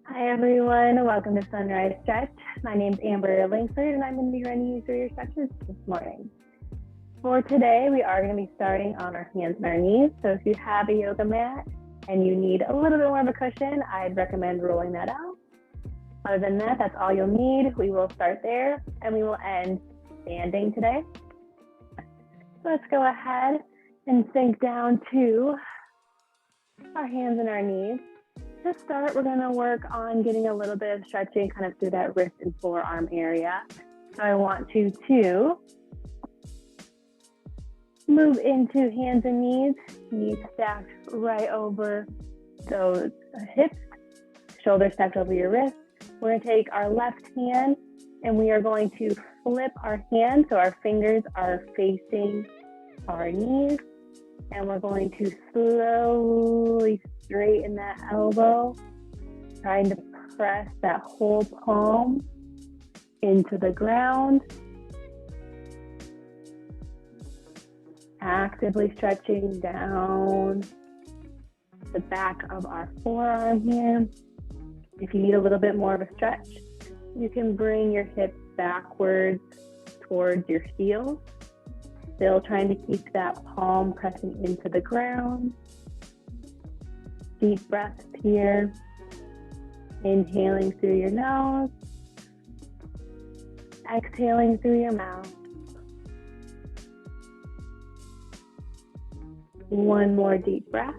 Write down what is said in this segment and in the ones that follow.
Hi everyone, welcome to Sunrise Stretch. My name is Amber Langford and I'm going to be running you through your stretches this morning. For today, we are going to be starting on our hands and our knees. So if you have a yoga mat and you need a little bit more of a cushion, I'd recommend rolling that out. Other than that, that's all you'll need. We will start there and we will end standing today. So let's go ahead and sink down to our hands and our knees. To start, we're going to work on getting a little bit of stretching kind of through that wrist and forearm area. So I want you to move into hands and knees stacked right over those hips, shoulders stacked over your wrist. We're going to take our left hand and we are going to flip our hand so our fingers are facing our knees. And we're going to slowly straighten that elbow, trying to press that whole palm into the ground. Actively stretching down the back of our forearm here. If you need a little bit more of a stretch, you can bring your hips backwards towards your heels. Still trying to keep that palm pressing into the ground. Deep breaths here. Inhaling through your nose. Exhaling through your mouth. One more deep breath.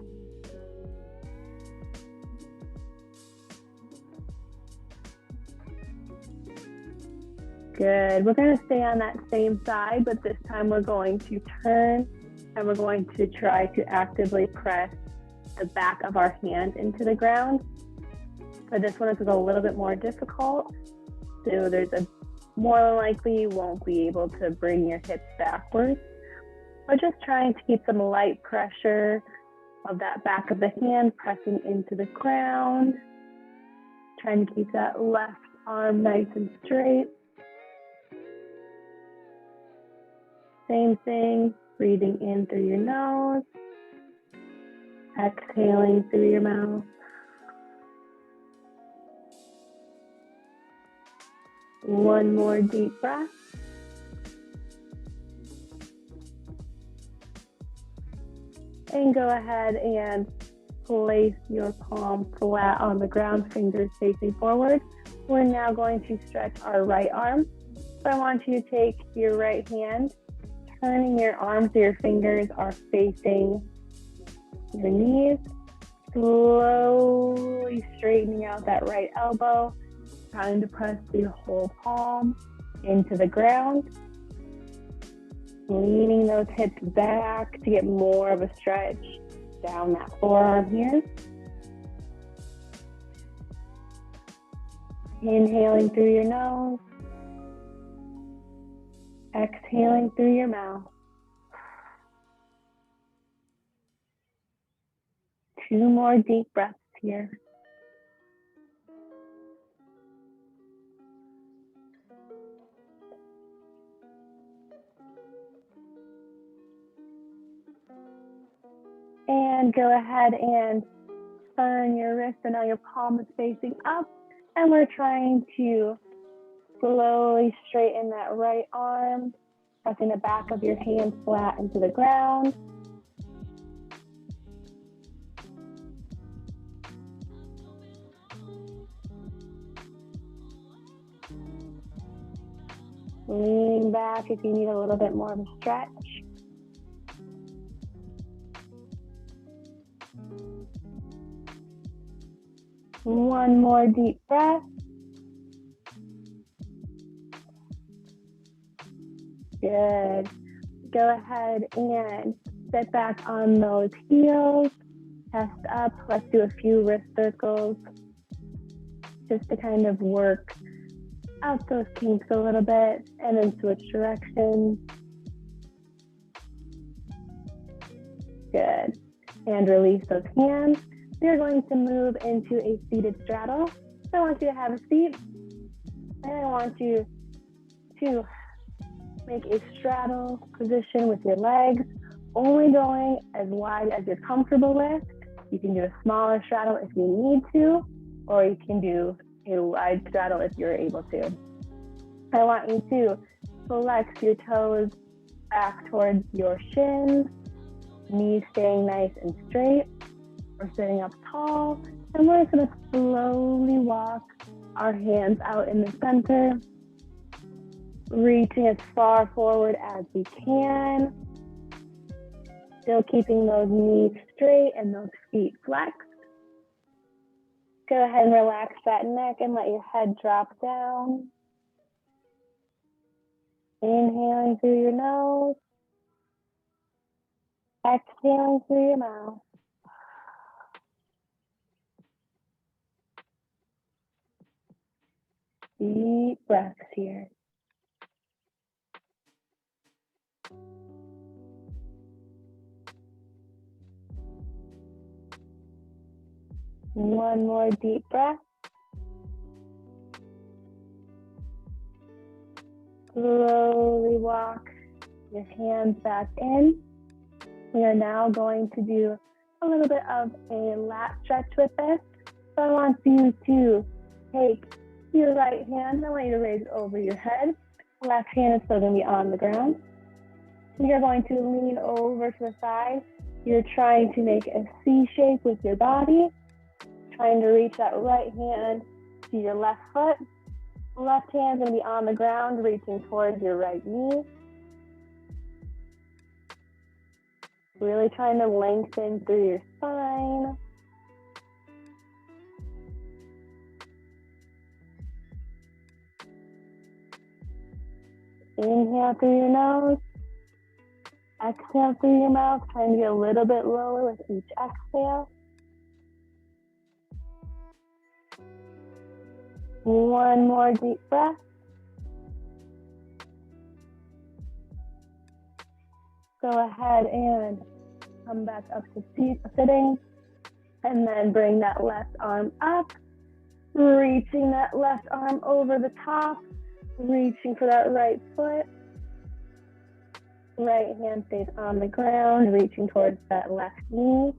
Good. We're going to stay on that same side, but this time we're going to turn and we're going to try to actively press the back of our hand into the ground. For this one, it's a little bit more difficult. So more than likely you won't be able to bring your hips backwards. We're just trying to keep some light pressure of that back of the hand pressing into the ground. Trying to keep that left arm nice and straight. Same thing, breathing in through your nose, exhaling through your mouth. One more deep breath. And go ahead and place your palm flat on the ground, fingers facing forward. We're now going to stretch our right arm. So I want you to take your right hand, turning your arms so your fingers are facing your knees, slowly straightening out that right elbow, trying to press your whole palm into the ground, leaning those hips back to get more of a stretch down that forearm here. Inhaling through your nose. Exhaling through your mouth. 2 more deep breaths here. And go ahead and turn your wrist so now your palm is facing up. And we're trying to slowly straighten that right arm, pressing the back of your hand flat into the ground. Leaning back if you need a little bit more of a stretch. One more deep breath. Good. Go ahead and sit back on those heels. Chest up. Let's do a few wrist circles just to kind of work out those kinks a little bit and then switch directions. Good. And release those hands. We are going to move into a seated straddle. So I want you to have a seat and I want you to make a straddle position with your legs, only going as wide as you're comfortable with. You can do a smaller straddle if you need to. or you can do a wide straddle if you're able to. I want you to flex your toes back towards your shins, knees staying nice and straight. We're sitting up tall, and we're just going to slowly walk our hands out in the center, reaching as far forward as we can, still keeping those knees straight and those feet flexed. Go ahead and relax that neck and let your head drop down. Inhaling through your nose, exhaling through your mouth. Deep breaths here. One more deep breath. Slowly walk your hands back in. We are now going to do a little bit of a lat stretch with this. So I want you to take your right hand. I want you to raise it over your head. Left hand is still going to be on the ground. You're going to lean over to the side. You're trying to make a C shape with your body, trying to reach that right hand to your left foot. Left hand is going to be on the ground, reaching towards your right knee. Really trying to lengthen through your spine. Inhale through your nose. Exhale through your mouth, trying to get a little bit lower with each exhale. One more deep breath. Go ahead and come back up to sitting, and then bring that left arm up, reaching that left arm over the top, reaching for that right foot. Right hand stays on the ground, reaching towards that left knee.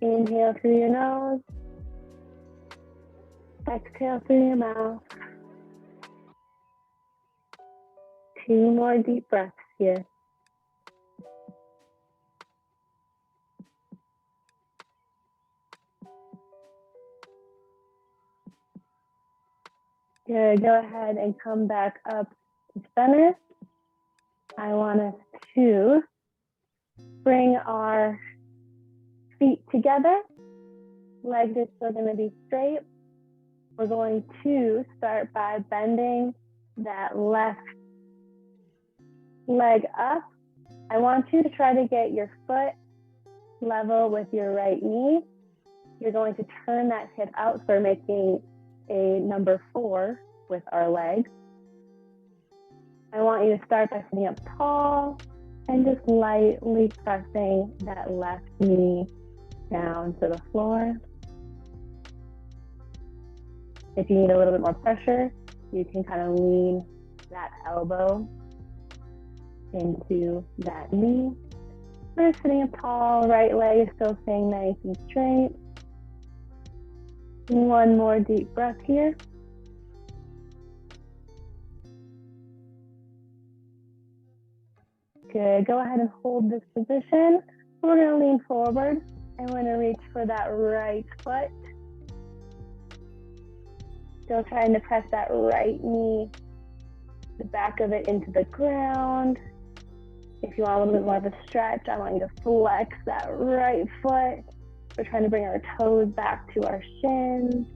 Inhale through your nose. Exhale through your mouth. 2 more deep breaths here. Good. Go ahead and come back up to center. I want us to bring our feet together. Legs are still going to be straight. We're going to start by bending that left leg up. I want you to try to get your foot level with your right knee. You're going to turn that hip out, so we're making a number 4 with our legs. I want you to start by sitting up tall and just lightly pressing that left knee down to the floor. If you need a little bit more pressure, you can kind of lean that elbow into that knee. We're sitting up tall, right leg is still staying nice and straight. One more deep breath here. Good. Go ahead and hold this position. We're going to lean forward and we're going to reach for that right foot. Still trying to press that right knee, the back of it into the ground. If you want a little bit more of a stretch, I want you to flex that right foot. We're trying to bring our toes back to our shins.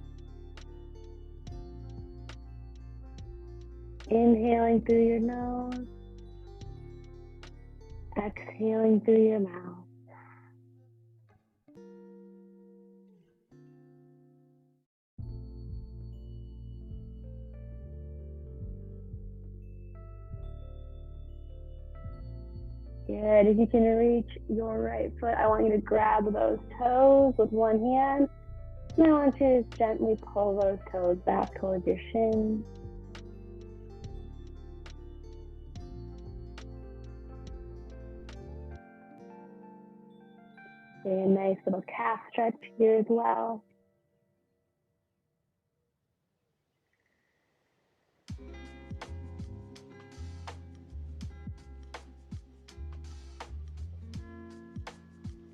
Inhaling through your nose. Exhaling through your mouth. Good. If you can reach your right foot, I want you to grab those toes with one hand. And I want you to gently pull those toes back towards your shins. Getting a nice little calf stretch here as well.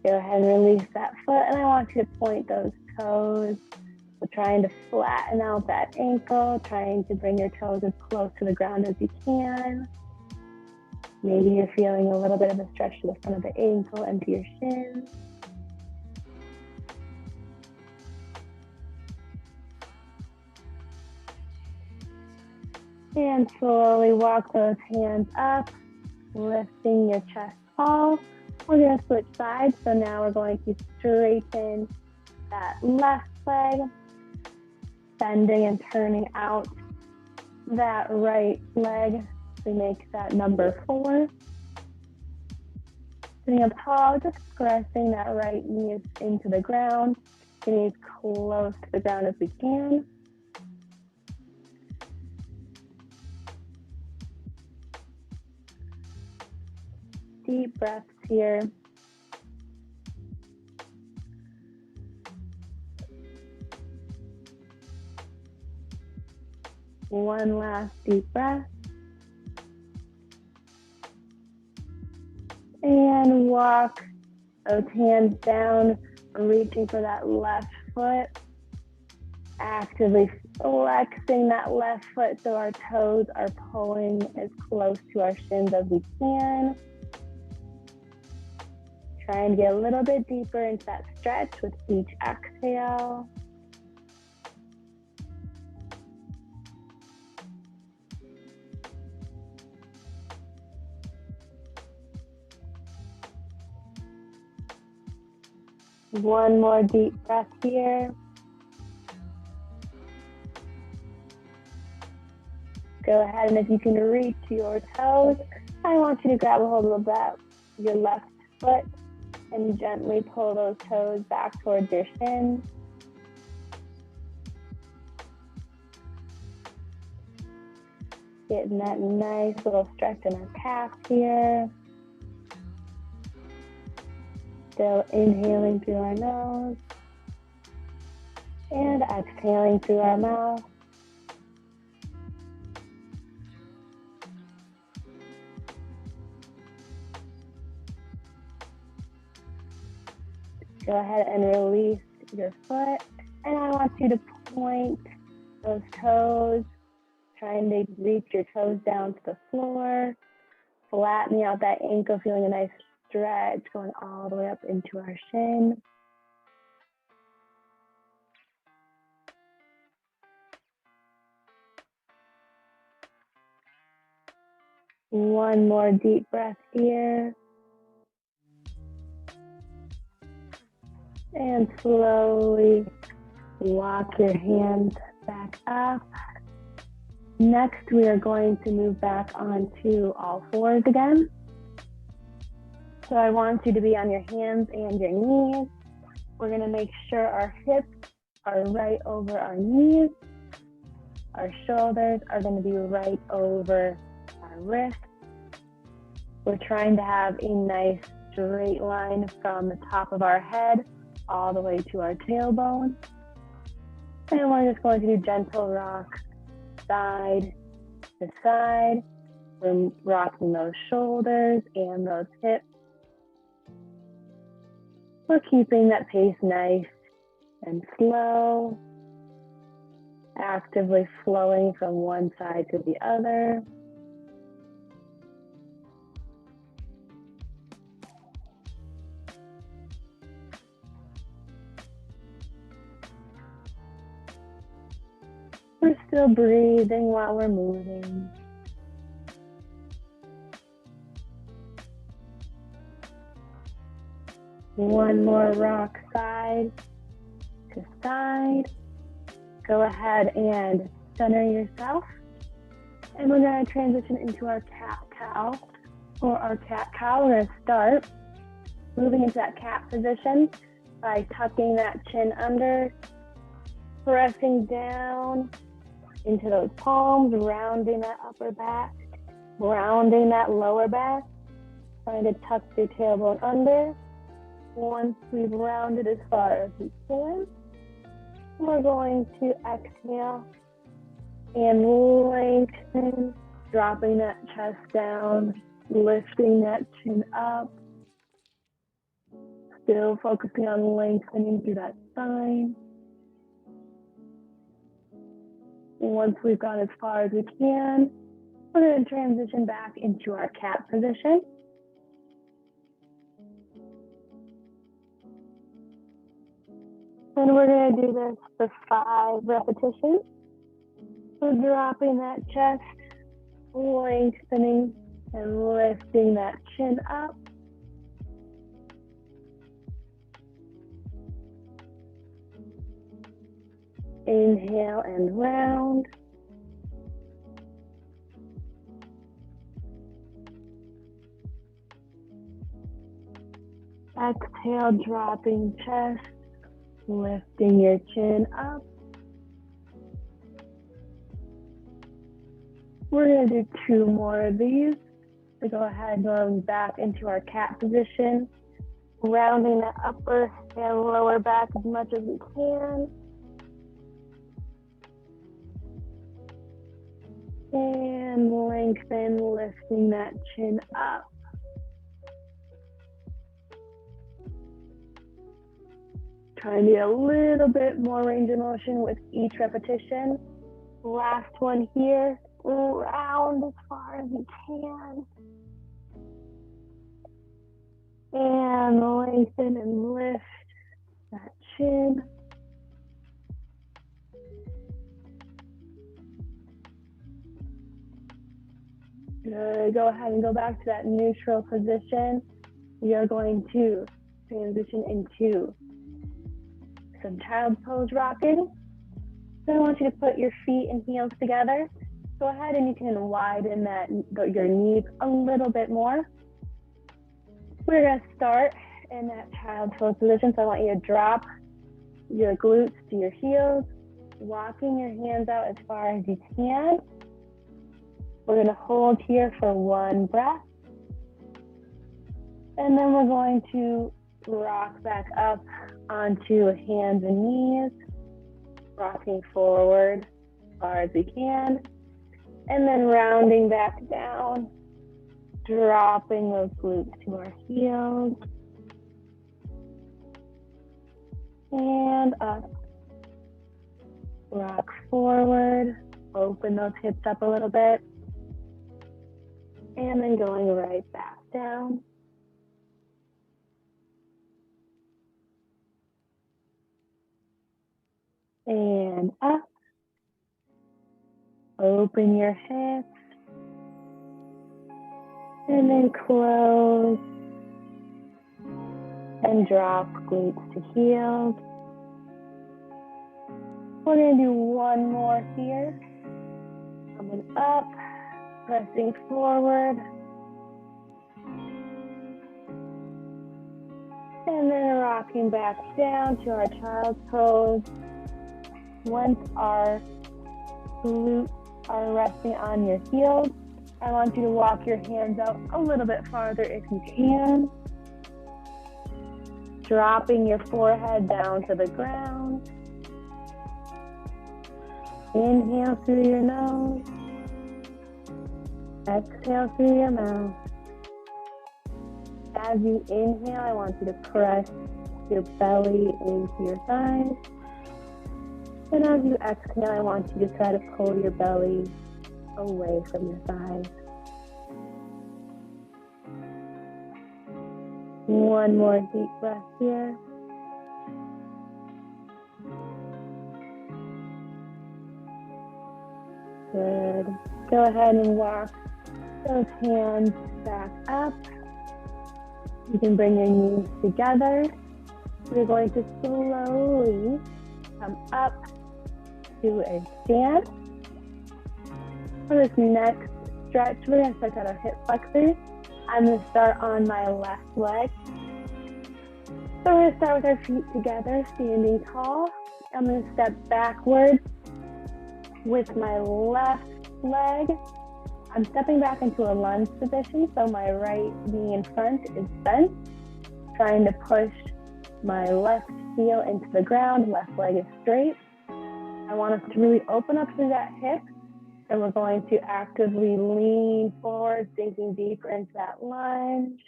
Go ahead and release that foot, and I want you to point those toes. So trying to flatten out that ankle, trying to bring your toes as close to the ground as you can. Maybe you're feeling a little bit of a stretch to the front of the ankle and to your shins. And slowly walk those hands up, lifting your chest tall. We're going to switch sides. So now we're going to straighten that left leg, bending and turning out that right leg. We make that number 4. Sitting up tall, just pressing that right knee into the ground, getting as close to the ground as we can. Deep breaths here. One last deep breath. And walk those hands down, reaching for that left foot. Actively flexing that left foot so our toes are pulling as close to our shins as we can. Trying to get a little bit deeper into that stretch with each exhale. One more deep breath here. Go ahead, and if you can reach your toes, I want you to grab a hold of that, your left foot, and gently pull those toes back towards your shins. Getting that nice little stretch in our calf here. Still inhaling through our nose and exhaling through our mouth. Go ahead and release your foot, and I want you to point those toes, trying to reach your toes down to the floor, flattening out that ankle, feeling a nice stretch going all the way up into our shin. One more deep breath here. And slowly walk your hands back up. Next, we are going to move back onto all fours again. So I want you to be on your hands and your knees. We're going to make sure our hips are right over our knees. Our shoulders are going to be right over our wrists. We're trying to have a nice straight line from the top of our head all the way to our tailbone. And we're just going to do gentle rocks side to side. We're rocking those shoulders and those hips. We're keeping that pace nice and slow, actively flowing from one side to the other. We're still breathing while we're moving. One more rock side to side. Go ahead and center yourself. And we're going to transition into our cat-cow. For our cat-cow, we're going to start moving into that cat position by tucking that chin under, pressing down into those palms, rounding that upper back, rounding that lower back, trying to tuck your tailbone under, Once we've rounded as far as we can, we're going to exhale and lengthen, dropping that chest down, lifting that chin up, still focusing on lengthening through that spine. Once we've gone as far as we can, we're going to transition back into our cat position. And we're going to do this for 5 repetitions. So dropping that chest, lengthening and lifting that chin up. Inhale and round. Exhale, dropping chest, lifting your chin up. We're going to do 2 more of these. So go ahead, going back into our cat position, rounding the upper and lower back as much as we can. And lengthen, lifting that chin up. Trying to get a little bit more range of motion with each repetition. Last one here, round as far as you can. And lengthen and lift that chin. Good. Go ahead and go back to that neutral position. We are going to transition into some child's pose rocking. So I want you to put your feet and heels together. Go ahead and you can widen your knees a little bit more. We're going to start in that child's pose position. So I want you to drop your glutes to your heels, walking your hands out as far as you can. We're going to hold here for 1 breath. And then we're going to rock back up onto hands and knees, rocking forward as far as we can. And then rounding back down, dropping those glutes to our heels. And up. Rock forward, open those hips up a little bit. And then going right back down. And up. Open your hips. And then close. And drop glutes to heels. We're going to do 1 more here. Coming up. Pressing forward. And then rocking back down to our child's pose. Once our glutes are resting on your heels, I want you to walk your hands out a little bit farther if you can. Dropping your forehead down to the ground. Inhale through your nose. Exhale through your mouth. As you inhale, I want you to press your belly into your thighs. And as you exhale, I want you to try to pull your belly away from your thighs. 1 more deep breath here. Good. Go ahead and walk those hands back up. You can bring your knees together. We're going to slowly come up to a stand. For this next stretch, we're going to start at our hip flexors. I'm going to start on my left leg. So we're going to start with our feet together, standing tall. I'm going to step backwards with my left leg. I'm stepping back into a lunge position, so my right knee in front is bent. trying to push my left heel into the ground, left leg is straight. I want us to really open up through that hip, and we're going to actively lean forward, sinking deeper into that lunge,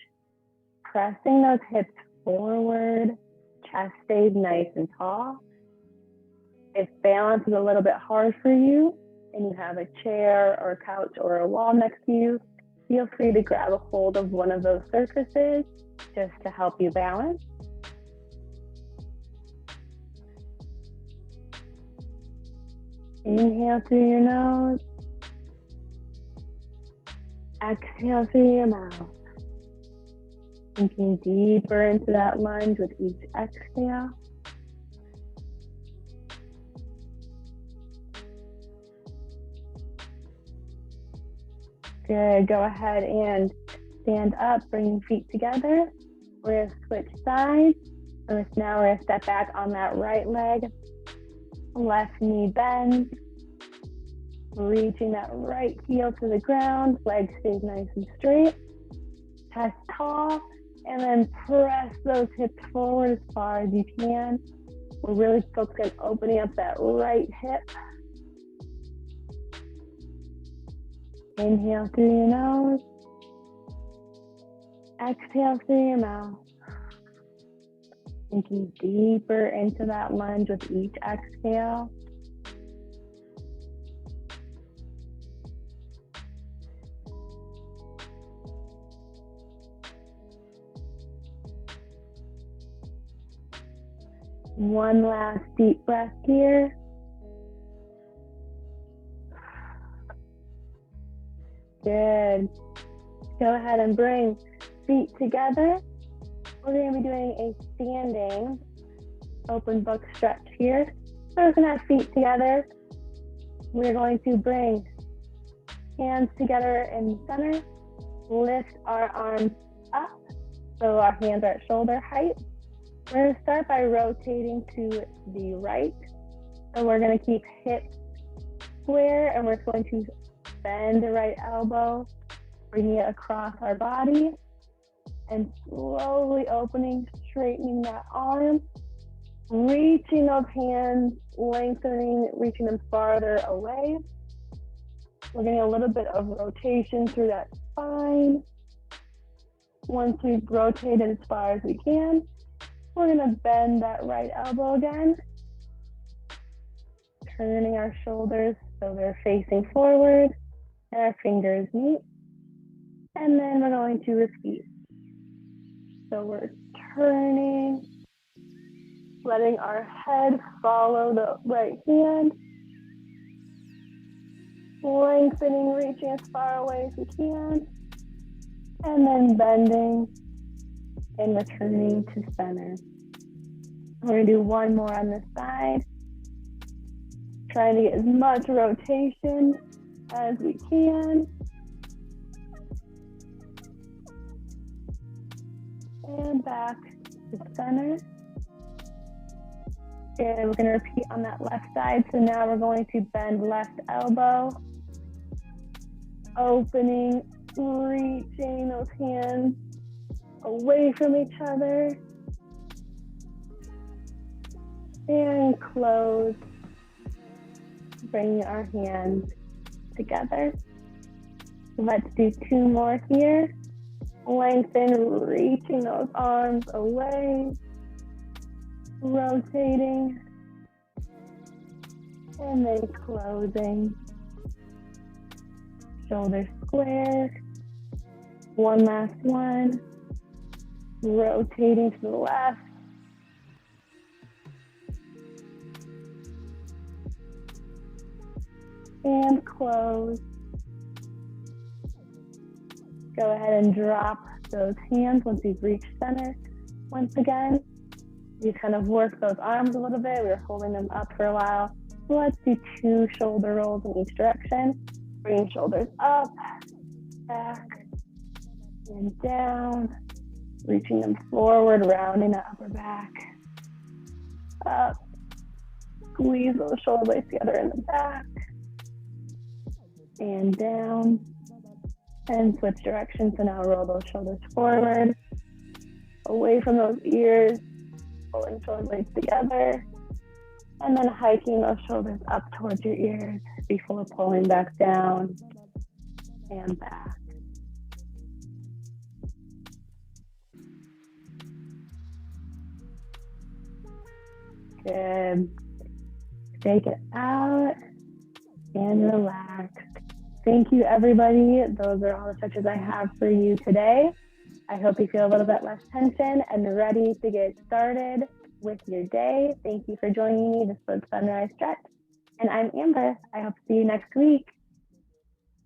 pressing those hips forward, chest stays nice and tall. If balance is a little bit hard for you and you have a chair or a couch or a wall next to you, feel free to grab a hold of one of those surfaces just to help you balance. Inhale through your nose. Exhale through your mouth. Sinking deeper into that lunge with each exhale. Good. Go ahead and stand up, bring your feet together. We're going to switch sides. And now we're going to step back on that right leg. Left knee bends. Reaching that right heel to the ground. Leg stays nice and straight. Chest tall. And then press those hips forward as far as you can. We're really focusing on opening up that right hip. Inhale through your nose. Exhale through your mouth. Sinking deeper into that lunge with each exhale. One last deep breath here. Good. Go ahead and bring feet together. We're going to be doing a standing open book stretch here. So we're going to have feet together. We're going to bring hands together in the center. Lift our arms up so our hands are at shoulder height. We're going to start by rotating to the right. So we're going to keep hips square, and we're going to bend the right elbow, bringing it across our body, and slowly opening, straightening that arm, reaching those hands, lengthening, reaching them farther away. We're getting a little bit of rotation through that spine. Once we've rotated as far as we can, we're going to bend that right elbow again, turning our shoulders so they're facing forward and our fingers meet. And then we're going to repeat. So we're turning, letting our head follow the right hand, lengthening, reaching as far away as we can, and then bending and returning to center. We're going to do one more on this side, trying to get as much rotation as we can. And back to center. And we're going to repeat on that left side. So now we're going to bend left elbow, opening, reaching those hands away from each other, and close, bringing our hands together. Let's do two more here. Lengthen, reaching those arms away, rotating, and then closing. Shoulders square. One last one. Rotating to the left. And close. Go ahead and drop those hands once you've reached center. Once again, you kind of work those arms a little bit. We were holding them up for a while. So let's do 2 shoulder rolls in each direction. Bring shoulders up, back, and down. Reaching them forward, rounding the upper back. Up. Squeeze those shoulder blades together in the back. And down. And switch directions. So now roll those shoulders forward. away from those ears, pulling shoulder blades together, and then hiking those shoulders up towards your ears before pulling back down and back. Good. Take it out and relax. Thank you, everybody. Those are all the stretches I have for you today. I hope you feel a little bit less tension and ready to get started with your day. Thank you for joining me. This was Sunrise Stretch, and I'm Amber. I hope to see you next week.